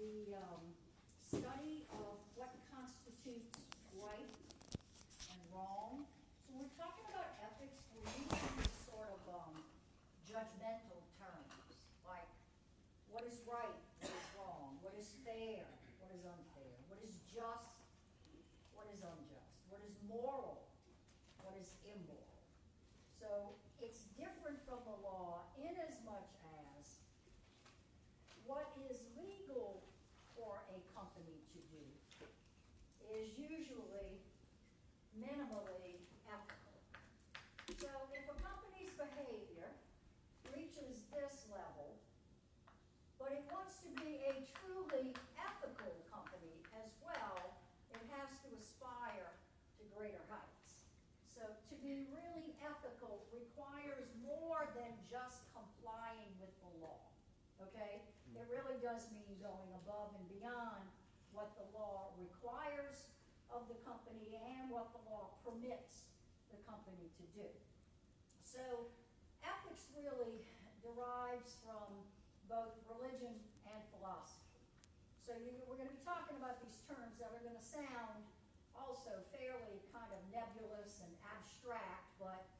the study of what constitutes right and wrong. So when we're talking about ethics, we're using these sort of judgmental terms, like what is right, what is wrong, what is fair, what is unfair, what is just, what is unjust, what is moral, what is immoral. So it's different from the law in as much as what is legal for a company to do is usually minimally ethical. So if a company's behavior reaches this level, but it wants to be a truly ethical company as well, it has to aspire to greater heights. So to be really ethical requires more than just complying with the law, okay? It really does mean going above and beyond what the law requires of the company and what the law permits the company to do. So ethics really derives from both religion and philosophy. So we're going to be talking about these terms that are going to sound also fairly kind of nebulous and abstract, but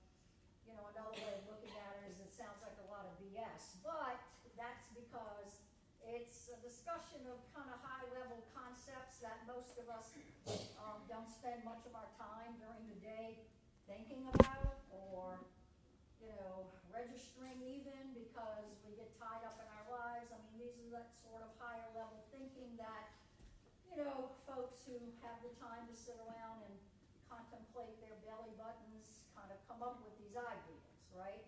you know, another way of looking at it is it sounds like a lot of BS, but that's because it's a discussion of kind of high-level concepts that most of us don't spend much of our time during the day thinking about or, you know, registering even because we get tied up in our lives. I mean, these are that sort of higher-level thinking that, you know, folks who have the time to sit around and contemplate their belly buttons kind of come up with these ideas, right?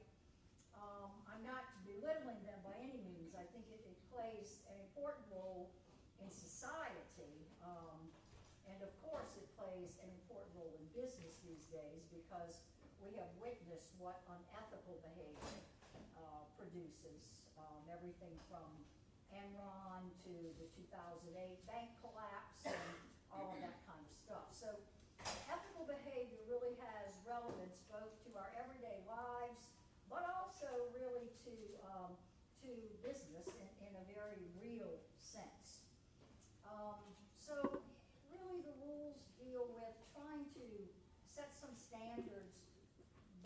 I'm not belittling them by any means. I think it plays an important role in society. And of course it plays an important role in business these days because we have witnessed what unethical behavior produces. Everything from Enron to the 2008 bank collapse and all of that kind of stuff. So ethical behavior really has relevance both to our everyday lives, but also really to business in a very real sense. So really the rules deal with trying to set some standards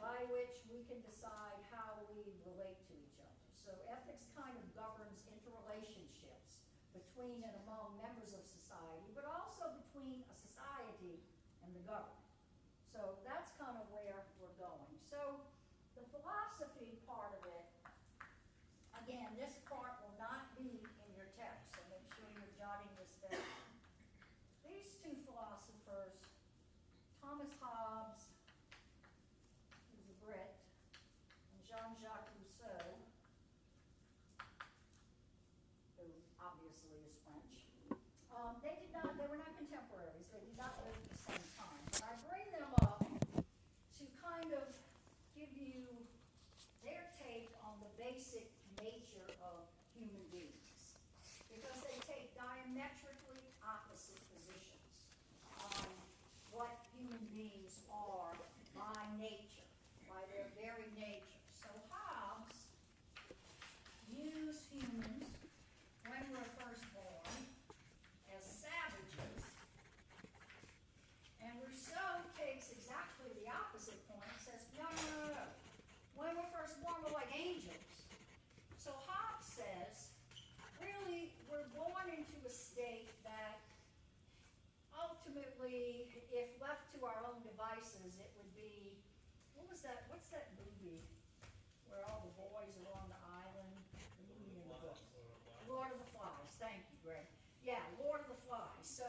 by which we can decide how we relate to each other. So ethics kind of governs interrelationships between and among members of society, but also between a society and the government. So that's kind of where we're going. So the philosophy part of it, again, this part will not be in your text, so make sure you're jotting this down. These two philosophers, Thomas Hobbes, who's a Brit, and Jean-Jacques Rousseau, who obviously is French, they were not contemporaries, they did not live at the same time. But I bring them up to kind of give you their take on the basic nature of human beings, because they take diametrically opposite positions on what human beings are by nature, by their very nature. So Hobbes views humans when we're first born as savages, and Rousseau takes exactly the opposite point and says, no. When we're first born, we're like angels. So Hobbes says, really, we're born into a state that ultimately, if left to our own devices, it would be, what's that movie where all the boys are on the island? Lord of the Flies. Thank you, Greg. Yeah, Lord of the Flies. So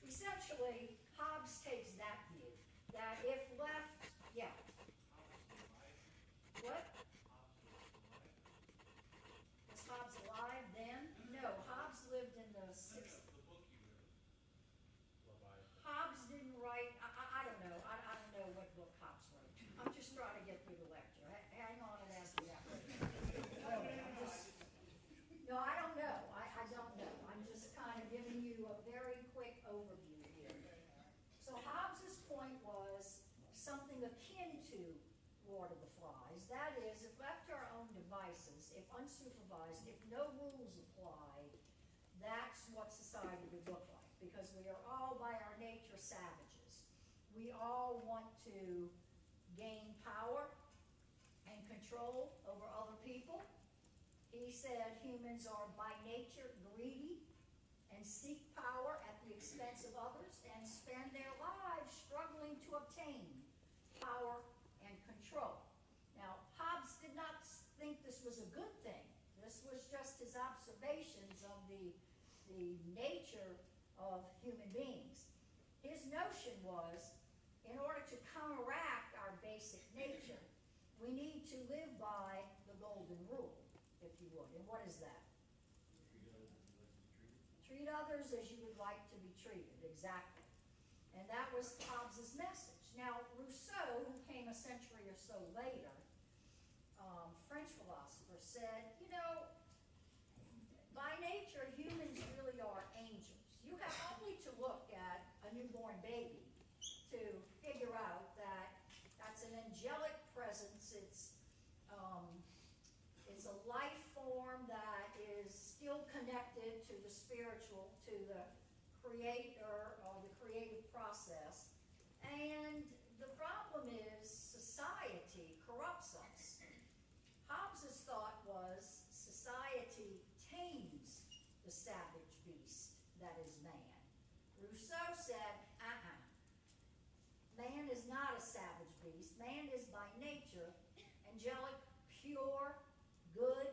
essentially, Hobbes takes that view, that if left, yeah. What? Was Hobbes alive then? No, Hobbes lived in the 60s. Hobbes didn't write, I don't know. I don't know what book Hobbes wrote. I'm just trying to get through the lecture. Hang on and ask me that later. No, I don't know. I don't know. I'm just kind of giving you a very quick overview here. So Hobbes's point was something akin to Lord of the Flies. That is, if left to our own devices, if unsupervised, if no rules apply, that's what society would look like, because we are all by our nature savages. We all want to gain power and control over other people. He said humans are by nature greedy and seek power at the expense of others and spend their lives struggling to obtain power and control. Now, Hobbes did not think this was a good thing. This was just his observations of the nature of human beings. His notion was, in order to counteract our basic nature, we need to live by the golden rule, if you would. And what is that? Treat others as you would like to be treated, exactly. And that was Hobbes's message. Now, Rousseau, who came a century or so later, French philosopher, said, you know, by nature, humans really are angels. You have only to look at a newborn baby to figure out that that's an angelic presence. It's a life form that is still connected to the spiritual, to the creator or the creative process. And the problem is society corrupts us. Hobbes's thought was society tames the savage beast that is man. Rousseau said, man is not a savage beast. Man is by nature angelic, pure, good,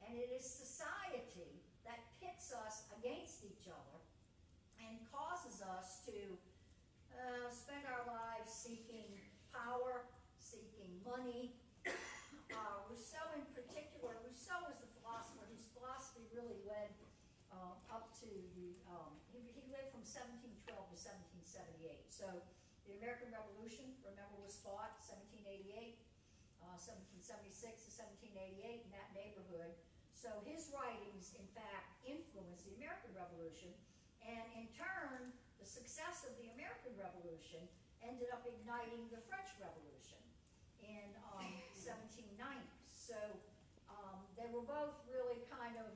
and it is society that pits us against each other and causes us to spend our lives seeking power, seeking money. Rousseau in particular, Rousseau was the philosopher whose philosophy really led up to the, he lived from 1712 to 1778. So the American Revolution, remember, was fought 1788, 1776 to 1788 in that neighborhood. So his writings, in fact, influenced the American Revolution, and in turn, the success of the American Revolution ended up igniting the French Revolution in 1790. So they were both really kind of,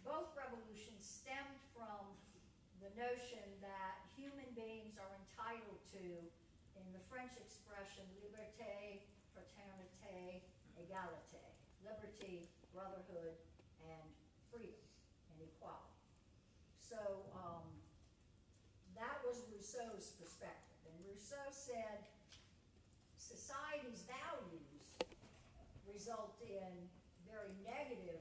both revolutions stemmed from the notion that human beings are entitled to, in the French expression, liberté, fraternité, égalité. Liberty, brotherhood, and freedom and equality. So that was Rousseau's perspective. And Rousseau said society's values result in very negative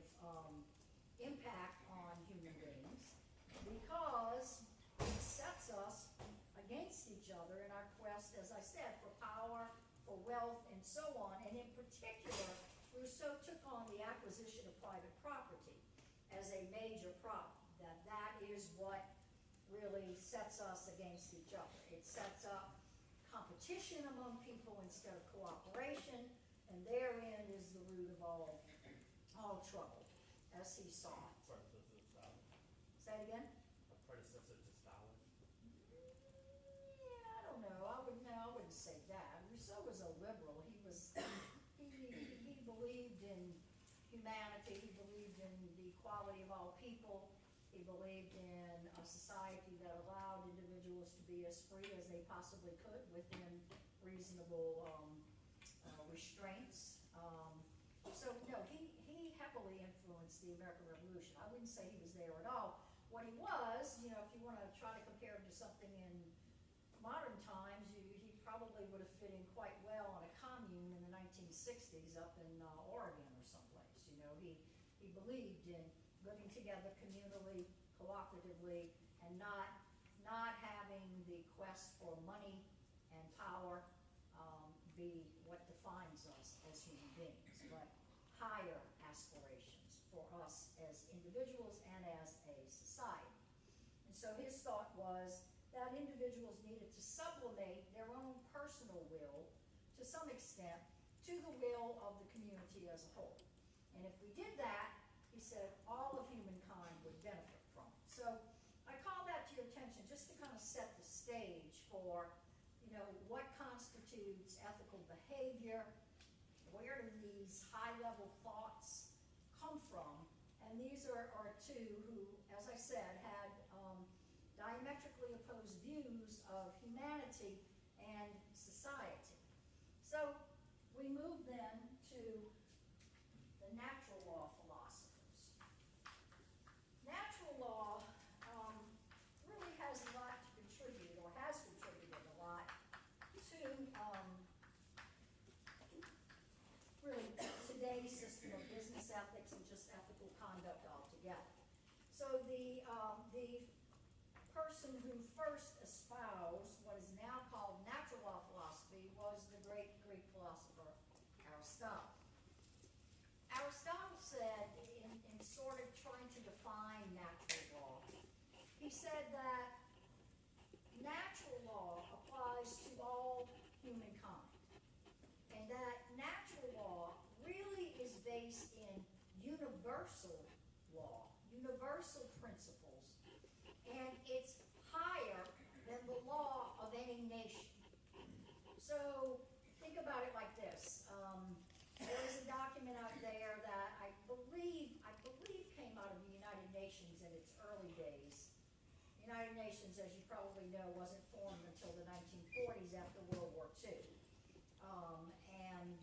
impact on human beings because it sets us against each other in our quest, as I said, for power, for wealth, and so on. And in particular, Rousseau took on the acquisition of private property as a major problem, that is what really sets us against each other. It sets up competition among people instead of cooperation, and therein is the root of all trouble, as he saw it. Say it again? A predecessor to Stalin? Yeah, I don't know. I wouldn't say that. Rousseau was a liberal. He believed in humanity. He believed in the equality of all people. He believed in a society that allowed individuals to be as free as they possibly could within reasonable restraints. So no, he heavily influenced the American Revolution. I wouldn't say he was there at all. What he was, if you want to try to compare him to something in modern times, he probably would have fit in quite well on a commune in the 1960s up in Oregon or someplace. He believed in living together communally, cooperatively, and not having the quest for money and power be what defines us as human beings, but higher aspirations for us as individuals and as a society. And so his thought was that individuals needed to sublimate their own personal will to some extent to the will of the community as a whole. And if we did that, he said, all of humankind would benefit from it. So I call that to your attention just to kind of set the stage for, what constitutes ethical behavior, where do these high-level thoughts come from, and these are II, who, as I said, had diametrically opposed views of humanity and society. So we move then to the natural law philosophers. Natural law really has a lot to contribute, or has contributed a lot to really today's system of business ethics and just ethical conduct altogether. So the person who first espoused what is now called natural law philosophy was the great Greek philosopher Aristotle. Aristotle said, in sort of trying to define natural law, he said that natural law applies to all humankind, and that natural law really is based in universal law, universal principles, and it's higher than the law of any nation. So think about it like this. There is a document out there that I believe came out of the United Nations in its early days. The United Nations, as you probably know, wasn't formed until the 1940s after World War II. And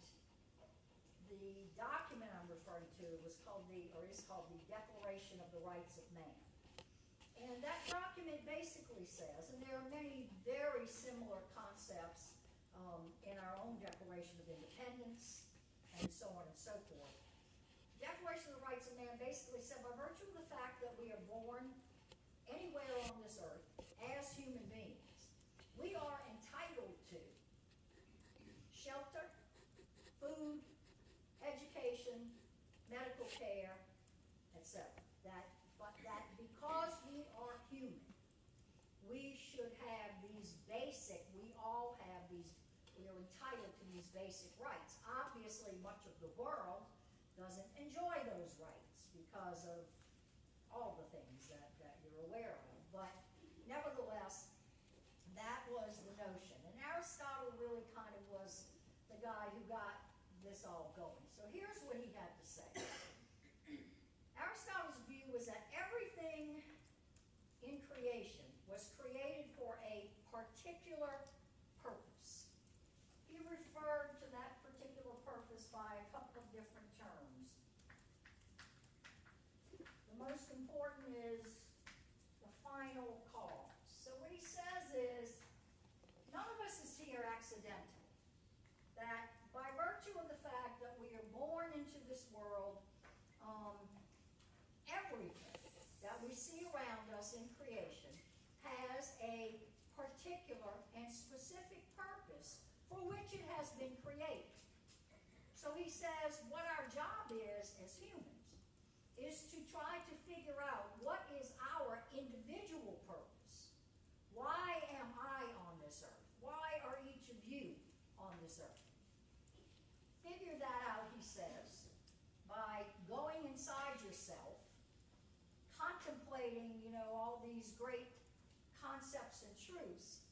the document I'm referring to is called the Declaration of the Rights of Man. And that document basically says, and there are many very similar concepts in our own Declaration of Independence, and so on and so forth. Declaration of the Rights of Man basically said, by virtue of the fact that we are born anywhere on this earth as human beings, we are entitled to shelter, food, education, medical care, etc. But that because we are human, we should have these basic, we all have these, we are entitled to these basic rights. Obviously, much of the world doesn't enjoy those rights because of all the things that you're aware of. But nevertheless, that was the notion. And Aristotle really kind of was the guy who got this all going. So here's what he had to say. Aristotle's view was that everything in creation was created for a particular purpose. He referred to that particular purpose by a couple of different terms. The most important is the final cause. So what he says is, none of us is here accidentally. That by virtue of the fact that we are born into this world, everything that we see around us in creation has a particular and specific purpose for which it has been created. So he says what our job is as humans is to try to figure out what is our individual purpose. Why am I on this earth? Why are each of you on this earth? Figure that out, he says, by going inside yourself, contemplating, all these great concepts and truths,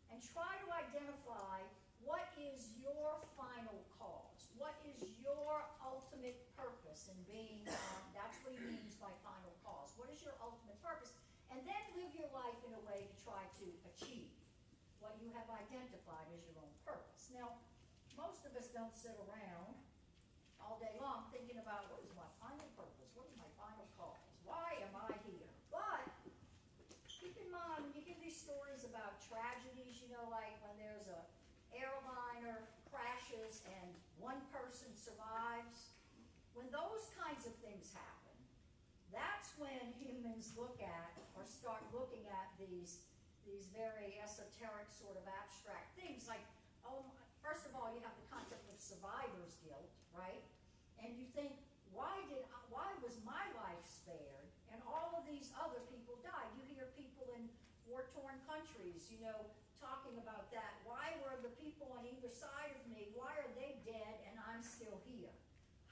and try to identify what is your final cause, what is your ultimate purpose in being, that's what he means by final cause. What is your ultimate purpose? And then live your life in a way to try to achieve what you have identified as your own purpose. Now, most of us don't sit around all day long thinking about, what is my final purpose? What is my final cause? Why am I here? But keep in mind, when you hear these stories about tragedies, like when there's a airliner crashes and one person survives, when those kinds of things happen, that's when humans look at or start looking at these very esoteric sort of abstract things like, first of all, you have the concept of survivor's guilt, right? And you think, why was my life spared and all of these other people died? You hear people in war-torn countries, talking about that. Why were the people on either side of me, why are they dead and I'm still here?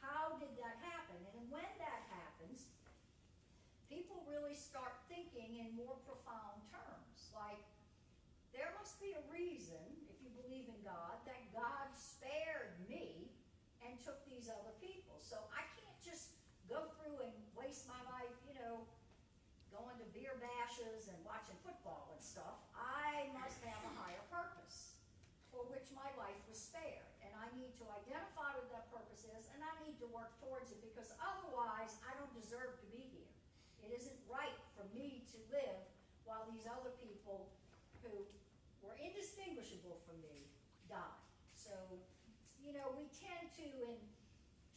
How did that happen? And when that happens, people really start thinking in more profound terms, like, there must be a reason, if you believe in God, that God spared me and took these other people. So I can't just go through and waste my life, beer bashes and watching football and stuff, I must have a higher purpose for which my life was spared. And I need to identify what that purpose is, and I need to work towards it, because otherwise I don't deserve to be here. It isn't right for me to live while these other people who were indistinguishable from me die. So, we tend to, in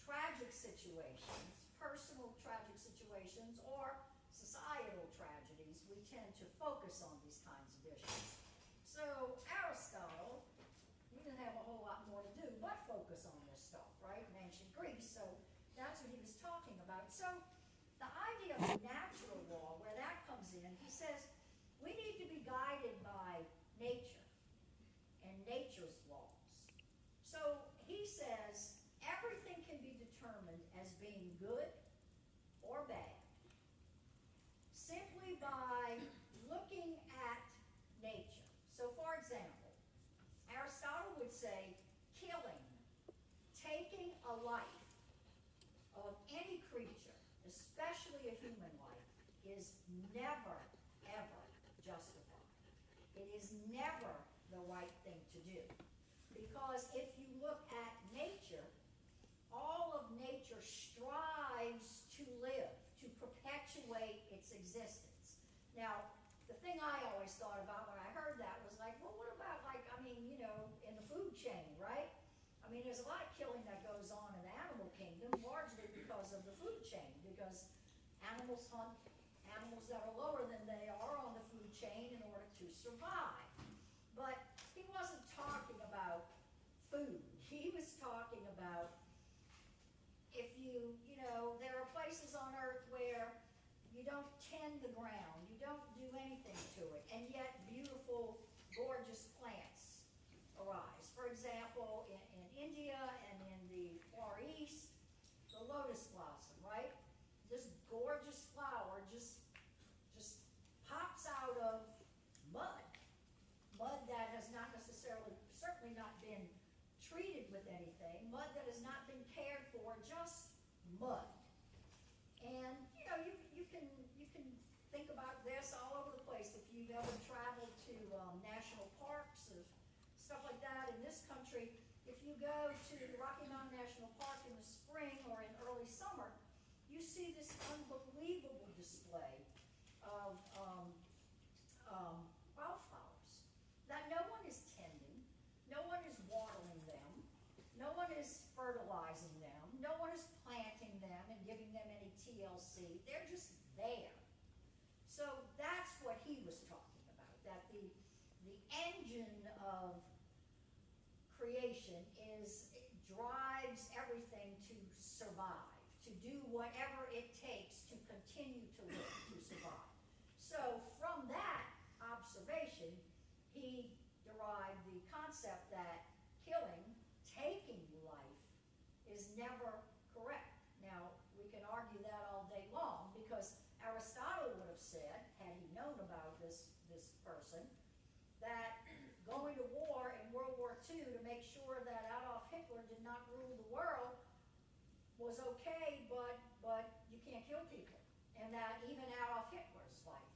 tragic situations, personal tragic situations, or societal tragedies, we tend to focus on these kinds of issues. So Aristotle, he didn't have a whole lot more to do but focus on this stuff, right, in ancient Greece. So that's what he was talking about. So the idea of natural law, where that comes in, he says we need to be guided by nature and nature's laws. So he says everything can be determined as being good or bad simply by looking at nature. So for example, Aristotle would say killing, taking a life of any creature, especially a human life, is never, ever justified. It is never the right thing to do. Because if you look at nature, all of nature strives to live, to perpetuate its existence. Now, the thing I always thought about when I heard that was like, well, what about in the food chain, right? I mean, there's a lot of killing that goes on in the animal kingdom, largely because of the food chain, because animals hunt animals that are lower than they are on the food chain in order to survive. But he wasn't talking about food. He was talking about if there are places on earth where you don't tend the ground, you don't do anything to it, and yet beautiful, gorgeous plants arise. For example, in India and in the Far East, the lotus blossom, right? This gorgeous flower just pops out of mud. Mud that has not certainly not been treated with anything, mud that has not been cared for, just mud. And you can think about this all over the place. If you've ever traveled to national parks or stuff like that in this country, if you go to the Rocky Mountain National Park in the spring or in early summer, you see this unbelievable display of wildflowers that no one is tending, no one is watering them, no one is fertilizing them, no one is planting them and giving them any TLC. They're just there. So that's what he was talking about, that the engine of creation drives everything to survive, to do whatever it takes to continue to live, to survive. So from that observation, he derived the concept that killing, taking life, is never correct. Now, we can argue that all day long, because Aristotle would have said, had he known about this person, that going to war in World War II to make sure that Adolf Hitler did not rule the world was okay, but you can't kill people. And that even Adolf Hitler's life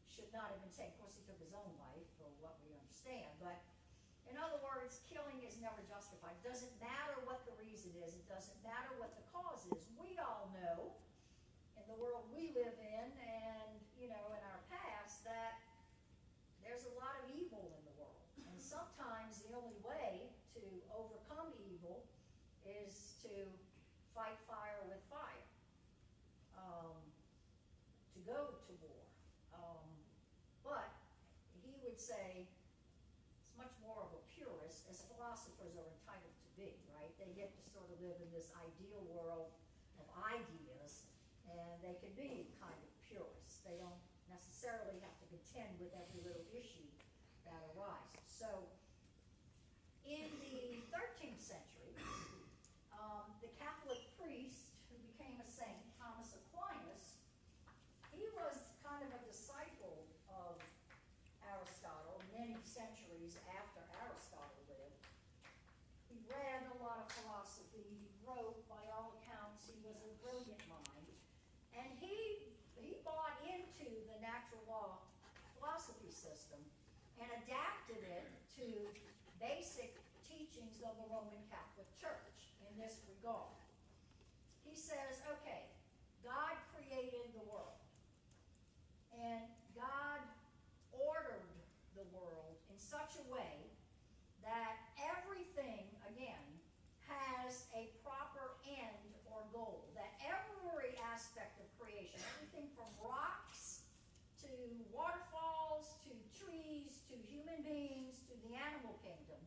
should not have been taken. Of course, he took his own life, for what we understand. But in other words, killing is never justified. It doesn't matter what the reason is. It doesn't matter what the cause is. We all know, in the world we live in, and in our past, that there's a lot of evil in the world. And sometimes the only way to overcome evil is to fight fire with fire, to go to war. But he would say it's much more of a purist, as philosophers are entitled to be, right? They get to sort of live in this ideal world of ideas, and they can be kind of purists. They don't necessarily have to contend with every little issue that arises. So in the 13th century, the Catholic priest who became a saint, Thomas Aquinas, he was kind of a disciple of Aristotle many centuries after Aristotle lived. He read a lot of philosophy. He wrote, by all accounts, he was a brilliant mind. And he bought into the natural hierarchy system and adapted it to basic teachings of the Roman Catholic Church in this regard. He says, okay, God created the world, and God ordered the world in such a way that everything, again, has a proper end or goal. That every aspect of creation, everything from rocks to waterfalls to trees to human beings to the animal kingdom,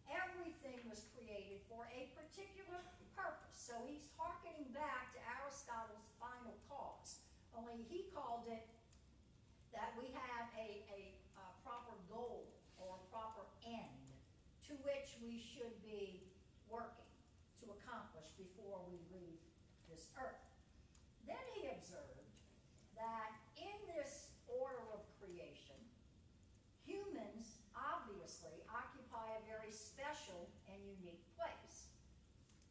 everything was created for a particular purpose. So he's hearkening back to Aristotle's final cause, only he called it that we have a proper goal or a proper end to which we should be working to accomplish before we leave this earth. Then he observed that in this order of creation, humans obviously occupy a very special and unique place.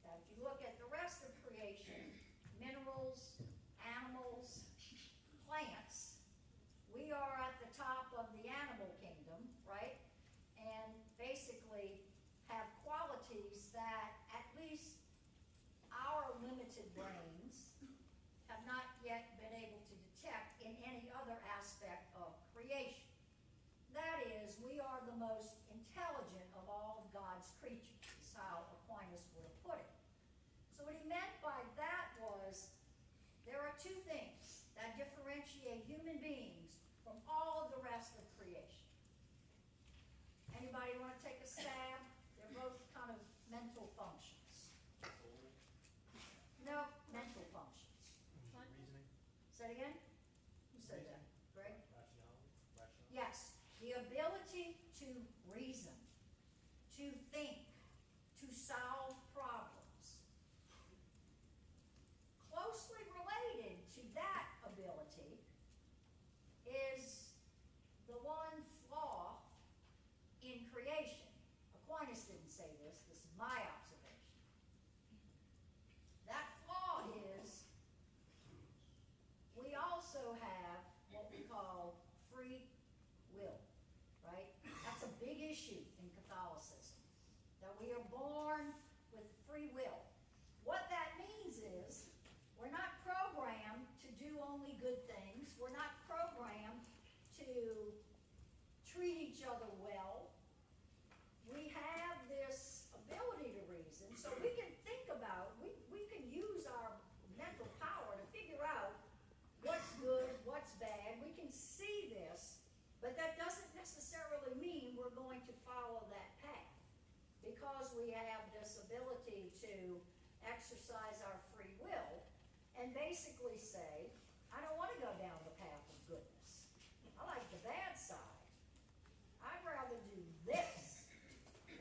Now, if you look at the rest of creation, minerals, animals, plants, we are at the top of the animal kingdom, right? And basically have qualities that at least our limited brains have not yet been able to detect in any other aspect of creation. That is, we are the most intelligent of all of God's creatures, is how Aquinas would have put it. So what he meant by that was there are two things that differentiate human beings from all of the rest of creation. Anybody want to take a stab? They're both kind of mental functions. No, mental functions. Reasoning, Say it again? Who said that? Greg? rationality. Yes, the ability to reason, to think, to solve problems. Closely related to that ability is the one flaw in creation. Aquinas didn't say this is my observation. That flaw is we also have what we call free will, right? That's a big issue in Catholicism, that we are born with free will. What that means is we're not programmed to do only good things. We're not programmed to treat each other well. We have this ability to reason, so we can think about, we can use our mental power to figure out what's good, what's bad. We can see this, but that doesn't necessarily mean we're going to follow that path, because we have this ability to exercise our free will and basically say, I don't want to go down the path of goodness. I like the bad side. I'd rather do this,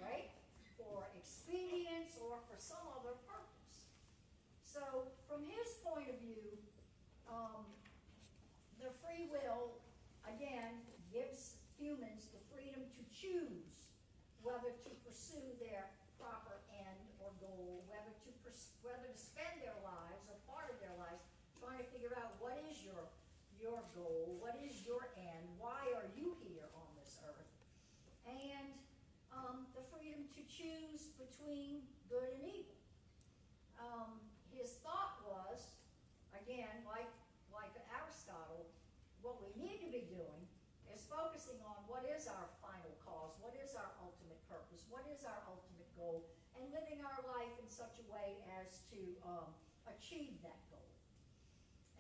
right? For expedience or for some other purpose. So from his point of view, the free will, again, gives humans the freedom to choose whether to pursue their proper end or goal, whether to spend their lives or part of their lives trying to figure out what is your goal, what is your end, why are you here on this earth, and the freedom to choose between good and evil. His thought was, again, like Aristotle, what we need to be doing is focusing on what is our final cause, what is our ultimate purpose, what is our ultimate goal, and living our life in such a way as to achieve that goal.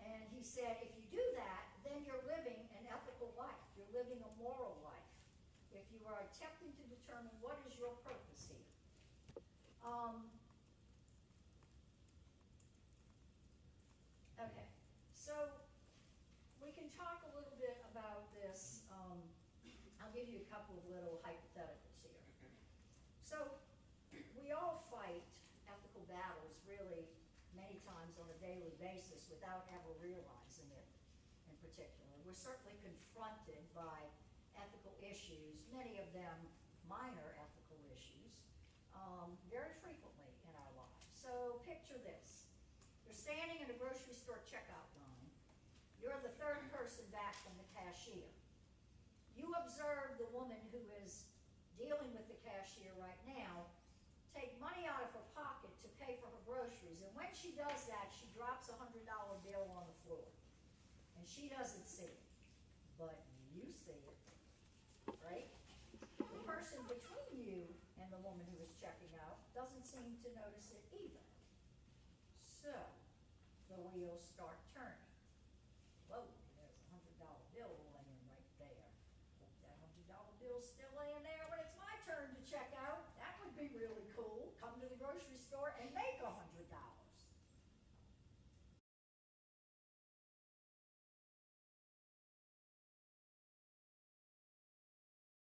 And he said, if you do that, then you're living an ethical life. You're living a moral life. If you are attempting to determine what is your purpose here. Okay, so we can talk a little bit about this. I'll give you a couple of little hypotheticals here. So we all fight ethical battles really many times on a daily basis without ever realizing it in particular. We're certainly confronted by ethical issues, many of them minor ethical issues, very frequently in our lives. So picture this. You're standing in a grocery store checkout line. You're the third person back from the cashier. you observe the woman who is dealing with the cashier right now take money out of her pocket to pay for her groceries, and when she does that, she drops $100 bill on the floor. And she doesn't see it, but you see it, right? The person between you and the woman who was checking out doesn't seem to notice it either. So, the wheels start turning. Whoa, there's a $100 bill laying right there. Hope that $100 bill's still laying there when it's my turn to check out. That would be really cool. Come to the grocery store